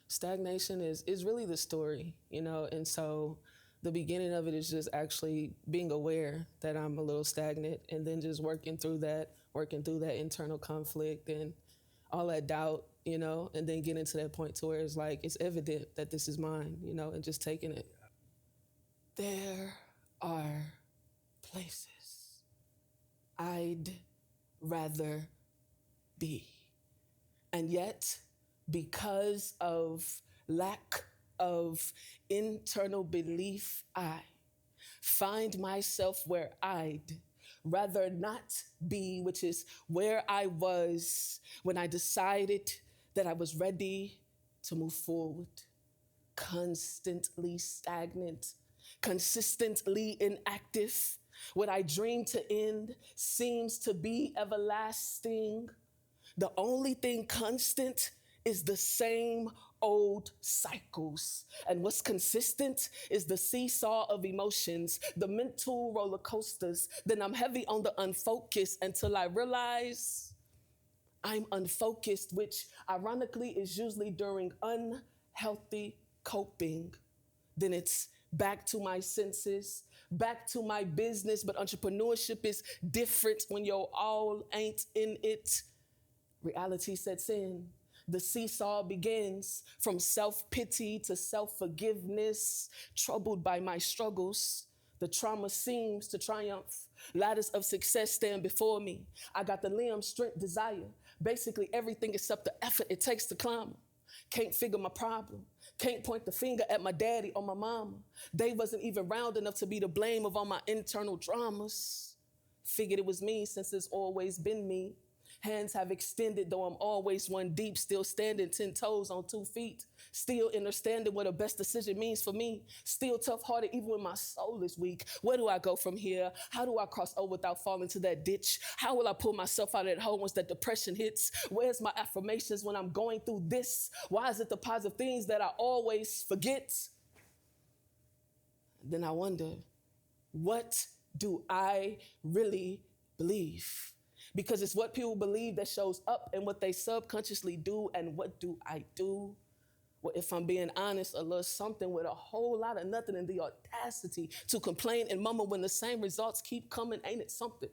Stagnation is really the story, and so the beginning of it is just actually being aware that I'm a little stagnant, and then just working through that internal conflict and all that doubt, and then getting to that point to where it's like it's evident that this is mine, and just taking it. There are places I'd rather be. And yet, because of lack of internal belief, I find myself where I'd rather not be, which is where I was when I decided that I was ready to move forward. Constantly stagnant, consistently inactive. What I dream to end seems to be everlasting. The only thing constant is the same old cycles. And what's consistent is the seesaw of emotions, the mental roller coasters. Then I'm heavy on the unfocused until I realize I'm unfocused, which ironically is usually during unhealthy coping. Then it's back to my senses, back to my business. But entrepreneurship is different when your all ain't in it. Reality sets in. The seesaw begins from self-pity to self-forgiveness. Troubled by my struggles, the trauma seems to triumph. Ladders of success stand before me. I got the limbs, strength, desire. Basically everything except the effort it takes to climb 'em. Can't figure my problem. Can't point the finger at my daddy or my mama. They wasn't even round enough to be the blame of all my internal dramas. Figured it was me since it's always been me. Hands have extended, though I'm always one deep, still standing 10 toes on 2 feet. Still understanding what a best decision means for me. Still tough-hearted even when my soul is weak. Where do I go from here? How do I cross over without falling to that ditch? How will I pull myself out of that hole once that depression hits? Where's my affirmations when I'm going through this? Why is it the positive things that I always forget? Then I wonder, what do I really believe? Because it's what people believe that shows up and what they subconsciously do. And what do I do? Well, if I'm being honest, a little something with a whole lot of nothing and the audacity to complain and mumble when the same results keep coming. Ain't it something?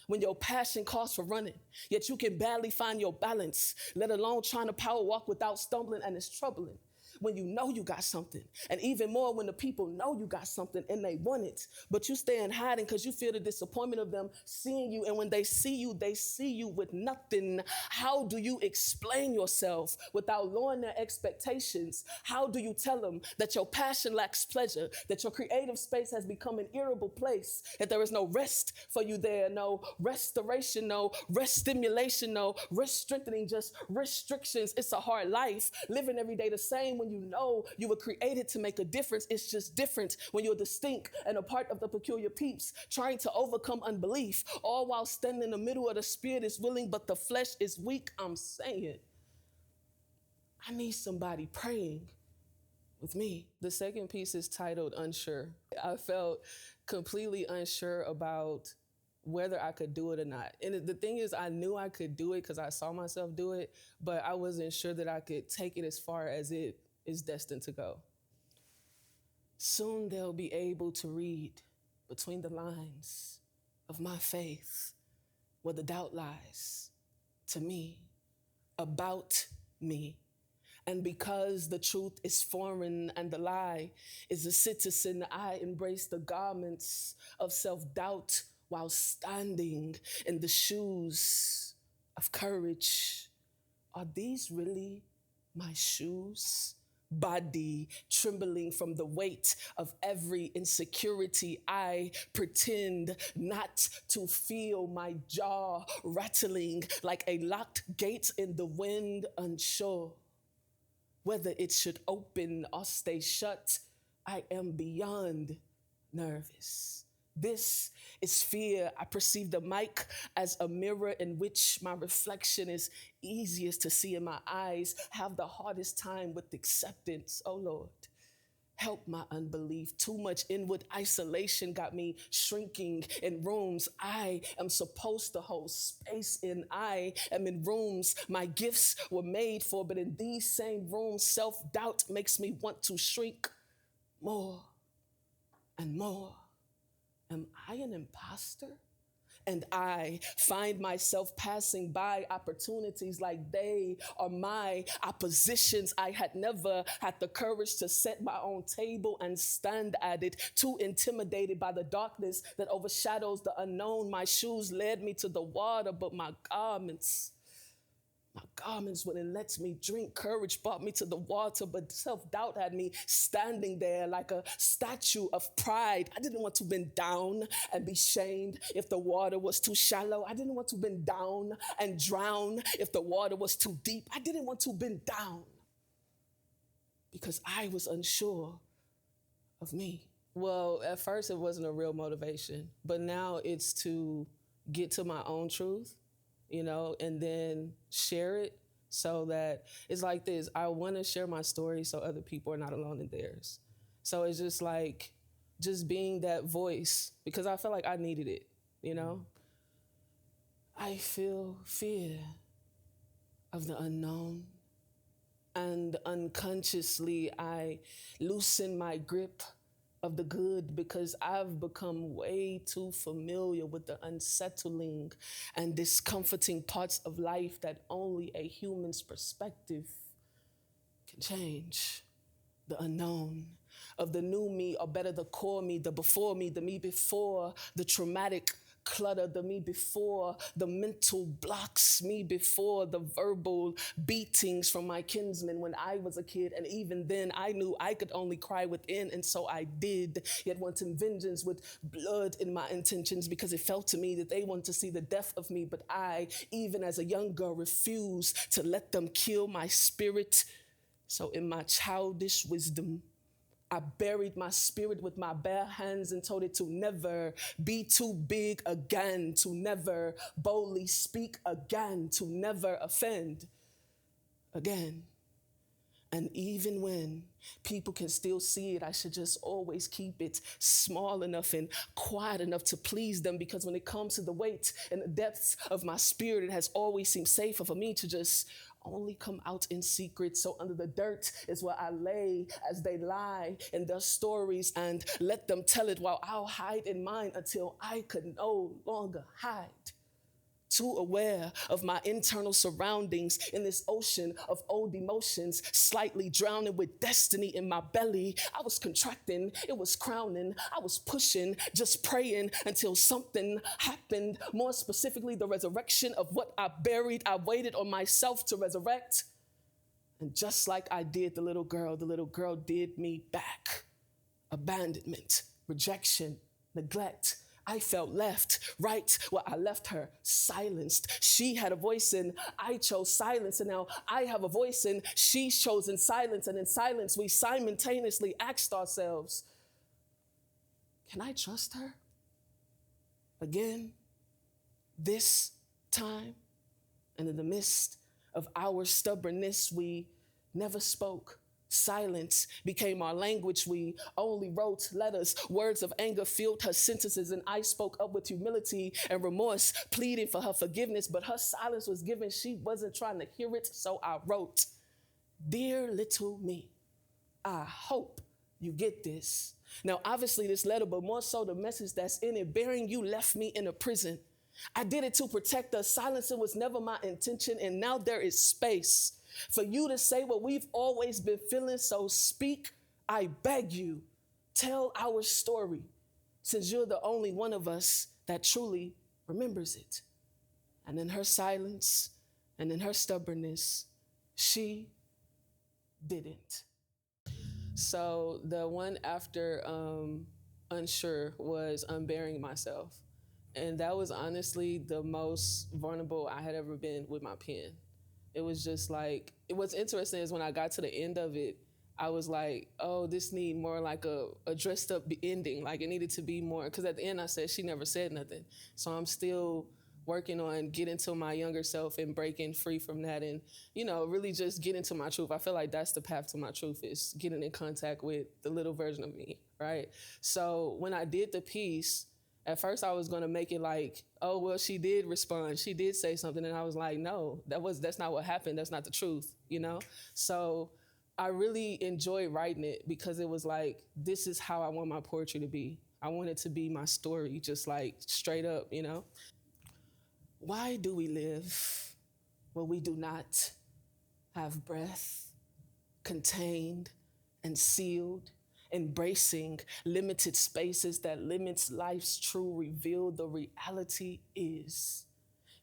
When your passion calls for running, yet you can barely find your balance, let alone trying to power walk without stumbling, and it's troubling. When you know you got something, and even more when the people know you got something and they want it, but you stay in hiding because you feel the disappointment of them seeing you, and when they see you with nothing. How do you explain yourself without lowering their expectations? How do you tell them that your passion lacks pleasure, that your creative space has become an irritable place, that there is no rest for you there, no restoration, no rest stimulation, no rest strengthening, just restrictions? It's a hard life, living every day the same when you know you were created to make a difference. It's just different when you're distinct and a part of the peculiar peeps, trying to overcome unbelief, all while standing in the middle of the spirit is willing, but the flesh is weak. I'm saying, I need somebody praying with me. The second piece is titled Unsure. I felt completely unsure about whether I could do it or not. And the thing is, I knew I could do it because I saw myself do it, but I wasn't sure that I could take it as far as it is destined to go. Soon they'll be able to read between the lines of my faith where the doubt lies, to me, about me. And because the truth is foreign and the lie is a citizen, I embrace the garments of self-doubt while standing in the shoes of courage. Are these really my shoes? Body trembling from the weight of every insecurity. I pretend not to feel my jaw rattling like a locked gate in the wind, unsure whether it should open or stay shut. I am beyond nervous. This is fear. I perceive the mic as a mirror in which my reflection is easiest to see in my eyes. Have the hardest time with acceptance. Oh Lord, Help my unbelief. Too much inward isolation got me shrinking in rooms I am supposed to hold space in. I am in rooms my gifts were made for, but in these same rooms, self-doubt makes me want to shrink more and more. Am I an imposter? And I find myself passing by opportunities like they are my oppositions. I had never had the courage to set my own table and stand at it, too intimidated by the darkness that overshadows the unknown. My shoes led me to the water, but my garments wouldn't let me drink. Courage brought me to the water, but self-doubt had me standing there like a statue of pride. I didn't want to bend down and be shamed if the water was too shallow. I didn't want to bend down and drown if the water was too deep. I didn't want to bend down because I was unsure of me. Well, at first it wasn't a real motivation, but now it's to get to my own truth, and then share it so that it's like this. I want to share my story so other people are not alone in theirs. So it's just like, just being that voice because I felt like I needed it, I feel fear of the unknown, and unconsciously I loosen my grip of the good because I've become way too familiar with the unsettling and discomforting parts of life that only a human's perspective can change. The unknown of the new me, or better, the core me, the before me, the me before the traumatic clutter, the me before the mental blocks, me before the verbal beatings from my kinsmen when I was a kid. And even then I knew I could only cry within, and so I did, yet wanting vengeance with blood in my intentions because it felt to me that they wanted to see the death of me. But I, even as a young girl, refused to let them kill my spirit. So in my childish wisdom, I buried my spirit with my bare hands and told it to never be too big again, to never boldly speak again, to never offend again. And even when people can still see it, I should just always keep it small enough and quiet enough to please them, because when it comes to the weight and the depths of my spirit, it has always seemed safer for me to just only come out in secret. So under the dirt is where I lay as they lie in their stories, and let them tell it while I'll hide in mine until I could no longer hide. Too aware of my internal surroundings in this ocean of old emotions, slightly drowning with destiny in my belly. I was contracting, it was crowning, I was pushing, just praying until something happened. More specifically, the resurrection of what I buried. I waited on myself to resurrect. And just like I did the little girl did me back. Abandonment, rejection, neglect. I felt left right where I left her, silenced. She had a voice and I chose silence, and now I have a voice and she's chosen silence. And in silence, we simultaneously asked ourselves, can I trust her again this time? And in the midst of our stubbornness, we never spoke. Silence became our language. We only wrote letters. Words of anger filled her sentences, and I spoke up with humility and remorse, pleading for her forgiveness, but her silence was given. She wasn't trying to hear it, so I wrote, "Dear little me, I hope you get this." Now, obviously this letter, but more so the message that's in it, bearing you left me in a prison. I did it to protect us. Silencing was never my intention, and now there is space for you to say what we've always been feeling. So speak, I beg you. Tell our story, since you're the only one of us that truly remembers it. And in her silence and in her stubbornness, she didn't. So the one after unsure was unbearing myself. And that was honestly the most vulnerable I had ever been with my pen. It was just like, what's interesting is when I got to the end of it, I was like, oh, this need more like a dressed up ending. Like it needed to be more, because at the end I said, she never said nothing. So I'm still working on getting to my younger self and breaking free from that, and really just getting to my truth. I feel like that's the path to my truth, is getting in contact with the little version of me, right? So when I did the piece, at first I was going to make it like, oh well, she did respond, she did say something, and I was like, no, that's not what happened, that's not the truth. So I really enjoyed writing it because it was like, this is how I want my poetry to be. I want it to be my story, just like straight up. Why do we live where we do not have breath, contained and sealed, embracing limited spaces that limits life's true reveal? The reality is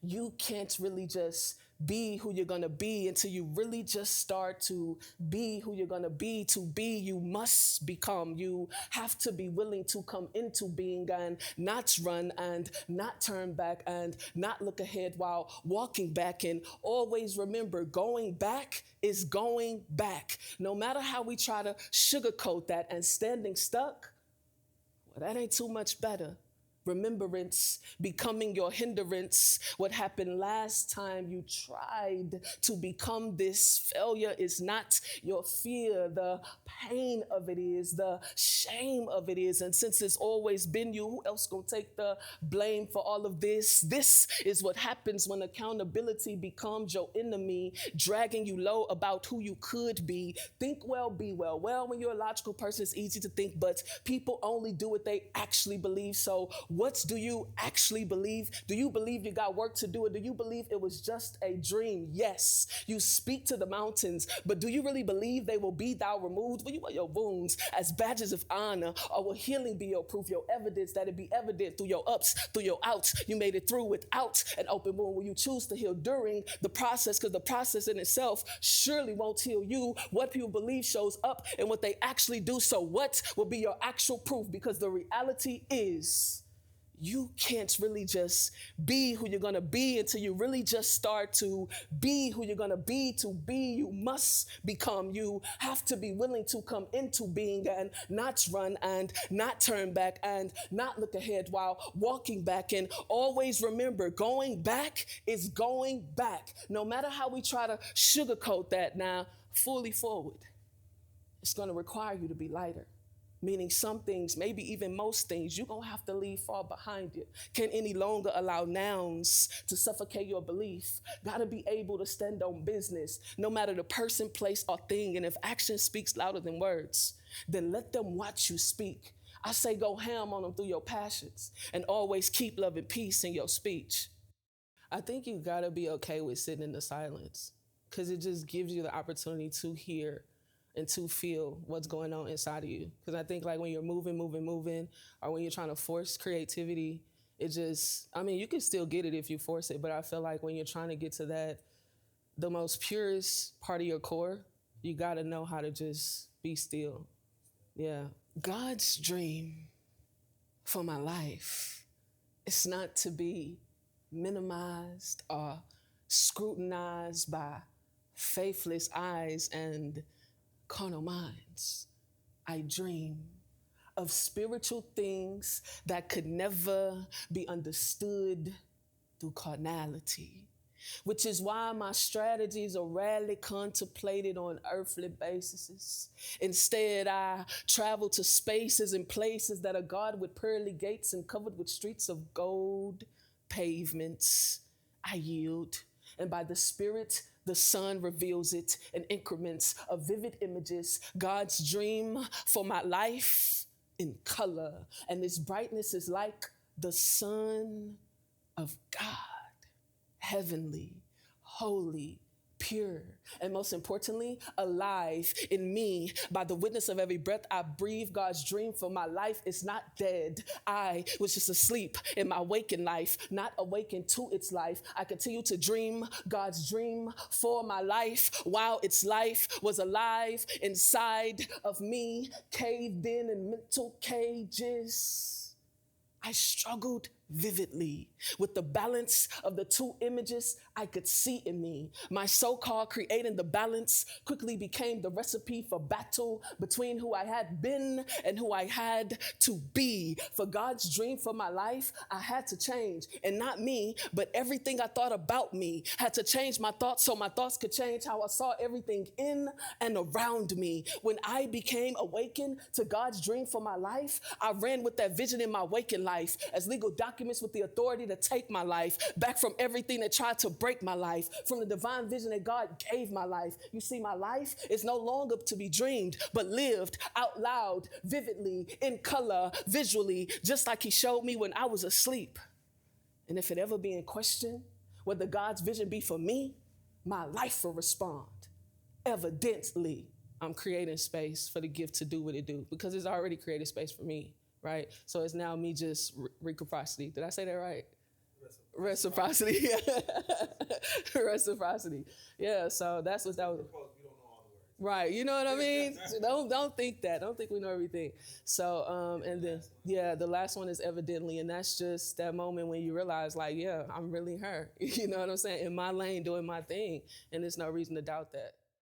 you can't really just be who you're gonna be until you really just start to be who you're gonna be. To be, you must become. You have to be willing to come into being and not run and not turn back and not look ahead while walking back. And always remember, going back is going back. No matter how we try to sugarcoat that, and standing stuck, well, that ain't too much better. Remembrance becoming your hindrance. What happened last time you tried to become this? Failure is not your fear. The pain of it is, the shame of it is. And since it's always been you, who else gonna take the blame for all of this? This is what happens when accountability becomes your enemy, dragging you low about who you could be. Think well, be well. Well, when you're a logical person, it's easy to think, but people only do what they actually believe. So what do you actually believe? Do you believe you got work to do, or do you believe it was just a dream? Yes, you speak to the mountains, but do you really believe they will be thou removed? Will you wear your wounds as badges of honor, or will healing be your proof, your evidence, that it be evident through your ups, through your outs? You made it through without an open wound. Will you choose to heal during the process? Because the process in itself surely won't heal you. What people believe shows up in what they actually do. So what will be your actual proof? Because the reality is, you can't really just be who you're gonna be until you really just start to be who you're gonna be. To be, you must become. You have to be willing to come into being and not run and not turn back and not look ahead while walking back. And always remember, going back is going back. No matter how we try to sugarcoat that now, fully forward, it's gonna require you to be lighter. Meaning some things, maybe even most things, you're gonna have to leave far behind you. Can't any longer allow nouns to suffocate your belief. Gotta be able to stand on business, no matter the person, place, or thing. And if action speaks louder than words, then let them watch you speak. I say go ham on them through your passions, and always keep love and peace in your speech. I think you gotta be okay with sitting in the silence, because it just gives you the opportunity to hear and to feel what's going on inside of you. Because I think like when you're moving, or when you're trying to force creativity, it just, you can still get it if you force it, but I feel like when you're trying to get to that, the most purest part of your core, you gotta know how to just be still. Yeah. God's dream for my life is not to be minimized or scrutinized by faithless eyes and carnal minds. I dream of spiritual things that could never be understood through carnality, which is why my strategies are rarely contemplated on earthly bases. Instead, I travel to spaces and places that are guarded with pearly gates and covered with streets of gold pavements. I yield, and by the Spirit, the sun reveals it in increments of vivid images. God's dream for my life in color. And this brightness is like the sun of God, heavenly, holy, pure, and most importantly, alive in me. By the witness of every breath I breathe, God's dream for my life is not dead. I was just asleep in my waking life, not awakened to its life. I continue to dream God's dream for my life while its life was alive inside of me, caved in mental cages. I struggled vividly. With the balance of the two images I could see in me. My so-called creating the balance quickly became the recipe for battle between who I had been and who I had to be. For God's dream for my life, I had to change. And not me, but everything I thought about me. Had to change my thoughts so my thoughts could change how I saw everything in and around me. When I became awakened to God's dream for my life, I ran with that vision in my waking life as legal documents with the authority to take my life back from everything that tried to break my life, from the divine vision that God gave my life. You see, my life is no longer to be dreamed, but lived out loud, vividly, in color, visually, just like he showed me when I was asleep. And if it ever be in question whether God's vision be for me, my life will respond. Evidently, I'm creating space for the gift to do what it do, because it's already created space for me, right? So it's now me just reciprocity. Did I say that right? Reciprocity. Reciprocity. Yeah, so that's what that was. Right, you know what I mean? Don't think that. Don't think we know everything. So, and then, yeah, the last one is evidently, and that's just that moment when you realize, like, yeah, I'm really her. You know what I'm saying? In my lane, doing my thing, and there's no reason to doubt that.